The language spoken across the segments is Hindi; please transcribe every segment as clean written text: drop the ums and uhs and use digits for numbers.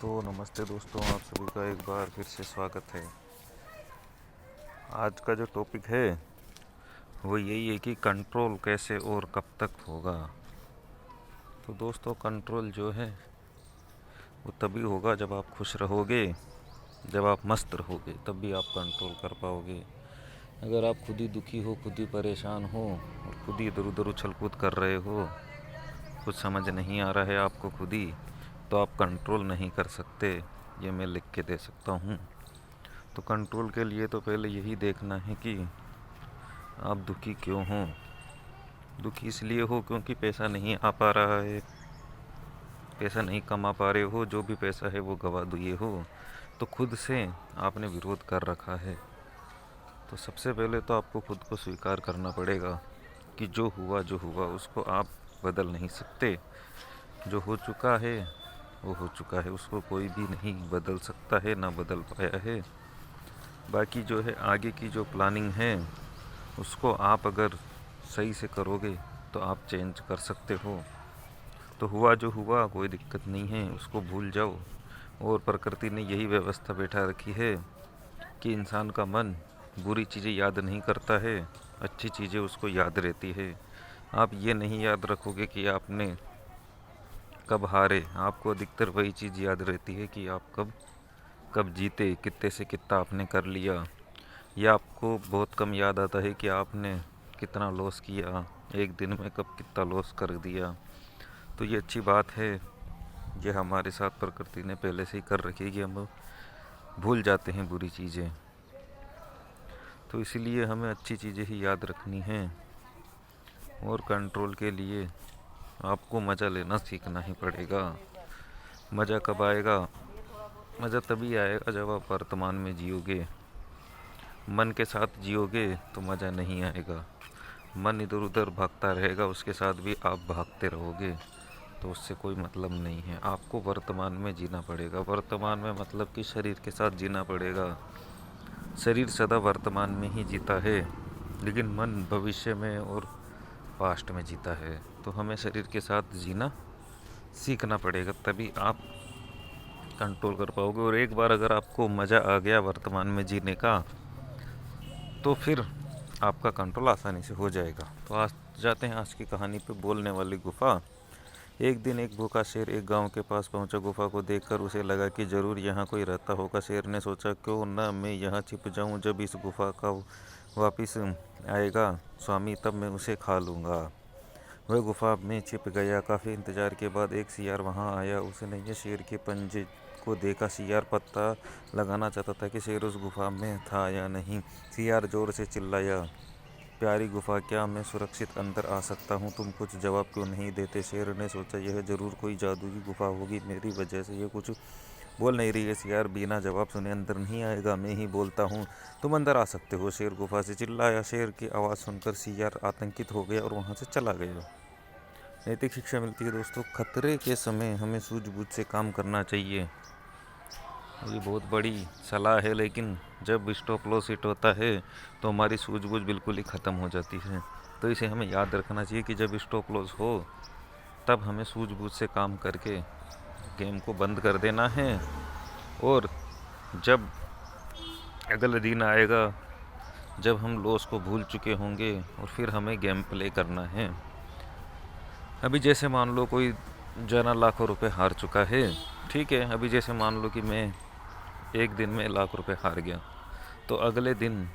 तो नमस्ते दोस्तों, आप सभी का एक बार फिर से स्वागत है। आज का जो टॉपिक है वो यही है कि कंट्रोल कैसे और कब तक होगा। तो दोस्तों, कंट्रोल जो है वो तभी होगा जब आप खुश रहोगे, जब आप मस्त रहोगे, तब भी आप कंट्रोल कर पाओगे। अगर आप खुद ही दुखी हो, खुद ही परेशान हो और खुद ही इधर उधर उछल कूद कर रहे हो, कुछ समझ नहीं आ रहा है आपको खुद ही, तो आप कंट्रोल नहीं कर सकते। ये मैं लिख के दे सकता हूँ। तो कंट्रोल के लिए तो पहले यही देखना है कि आप दुखी क्यों हो। दुखी इसलिए हो क्योंकि पैसा नहीं आ पा रहा है, पैसा नहीं कमा पा रहे हो, जो भी पैसा है वो गवा दिए हो, तो खुद से आपने विरोध कर रखा है। तो सबसे पहले तो आपको खुद को स्वीकार करना पड़ेगा कि जो हुआ उसको आप बदल नहीं सकते। जो हो चुका है वो हो चुका है, उसको कोई भी नहीं बदल सकता है, ना बदल पाया है। बाकी जो है आगे की जो प्लानिंग है उसको आप अगर सही से करोगे तो आप चेंज कर सकते हो। तो हुआ जो हुआ, कोई दिक्कत नहीं है, उसको भूल जाओ। और प्रकृति ने यही व्यवस्था बैठा रखी है कि इंसान का मन बुरी चीज़ें याद नहीं करता है, अच्छी चीज़ें उसको याद रहती है। आप ये नहीं याद रखोगे कि आपने कब हारे, आपको अधिकतर वही चीज़ याद रहती है कि आप कब कब जीते, कितने से कितना आपने कर लिया। या आपको बहुत कम याद आता है कि आपने कितना लॉस किया, एक दिन में कब कितना लॉस कर दिया। तो ये अच्छी बात है, ये हमारे साथ प्रकृति ने पहले से ही कर रखी है कि हम भूल जाते हैं बुरी चीज़ें। तो इसलिए हमें अच्छी चीज़ें ही याद रखनी हैं। और कंट्रोल के लिए आपको मज़ा लेना सीखना ही पड़ेगा। मज़ा कब आएगा? मज़ा तभी आएगा जब आप वर्तमान में जियोगे। मन के साथ जियोगे तो मज़ा नहीं आएगा। मन इधर उधर भागता रहेगा, उसके साथ भी आप भागते रहोगे, तो उससे कोई मतलब नहीं है। आपको वर्तमान में जीना पड़ेगा। वर्तमान में मतलब कि शरीर के साथ जीना पड़ेगा। शरीर सदा वर्तमान में ही जीता है, लेकिन मन भविष्य में और पास्ट में जीता है। तो हमें शरीर के साथ जीना सीखना पड़ेगा, तभी आप कंट्रोल कर पाओगे। और एक बार अगर आपको मज़ा आ गया वर्तमान में जीने का, तो फिर आपका कंट्रोल आसानी से हो जाएगा। तो आज जाते हैं आज की कहानी पे, बोलने वाली गुफा। एक दिन एक भूखा शेर एक गांव के पास पहुंचा। गुफा को देखकर उसे लगा कि जरूर यहाँ कोई रहता होगा। शेर ने सोचा, क्यों न मैं यहाँ छिप जाऊँ, जब इस गुफा का वापिस आएगा स्वामी तब मैं उसे खा लूँगा। वह गुफा में छिप गया। काफ़ी इंतजार के बाद एक सियार वहाँ आया। उसने ये शेर के पंजे को देखा। सियार पता लगाना चाहता था कि शेर उस गुफा में था या नहीं। सियार जोर से चिल्लाया, प्यारी गुफा, क्या मैं सुरक्षित अंदर आ सकता हूँ? तुम कुछ जवाब क्यों नहीं देते? शेर ने सोचा, यह जरूर कोई जादू की गुफा होगी, मेरी वजह से ये कुछ बोल नहीं रही है। सियार बिना जवाब सुने अंदर नहीं आएगा, मैं ही बोलता हूँ, तुम अंदर आ सकते हो, शेर गुफा से चिल्लाया। शेर की आवाज़ सुनकर सियार आतंकित हो गया और वहाँ से चला गया। नैतिक शिक्षा मिलती है दोस्तों, खतरे के समय हमें सूझबूझ से काम करना चाहिए। ये बहुत बड़ी सलाह है, लेकिन जब स्टॉप लॉस हिट होता है तो हमारी सूझबूझ बिल्कुल ही ख़त्म हो जाती है। तो इसे हमें याद रखना चाहिए कि जब स्टॉप लॉस हो तब हमें सूझबूझ से काम करके गेम को बंद कर देना है। और जब अगला दिन आएगा जब हम लॉस को भूल चुके होंगे, और फिर हमें गेम प्ले करना है। अभी जैसे मान लो कोई जना लाखों रुपए हार चुका है, ठीक है। अभी जैसे मान लो कि मैं एक दिन में लाख रुपए हार गया, तो अगले दिन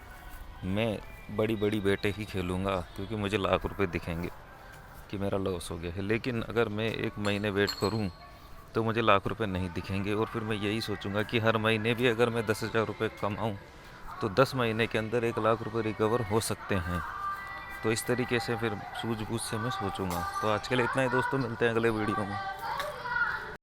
मैं बड़ी बड़ी बेटे ही खेलूँगा, क्योंकि मुझे लाख रुपए दिखेंगे कि मेरा लॉस हो गया है। लेकिन अगर मैं एक महीने वेट करूं तो मुझे लाख रुपए नहीं दिखेंगे, और फिर मैं यही सोचूंगा कि हर महीने भी अगर मैं 10,000 रुपये कमाऊँ तो 10 महीने के अंदर 1,00,000 रुपये रिकवर हो सकते हैं। तो इस तरीके से फिर सूझबूझ से मैं सोचूंगा। तो आज के लिए इतना ही दोस्तों, मिलते हैं अगले वीडियो में।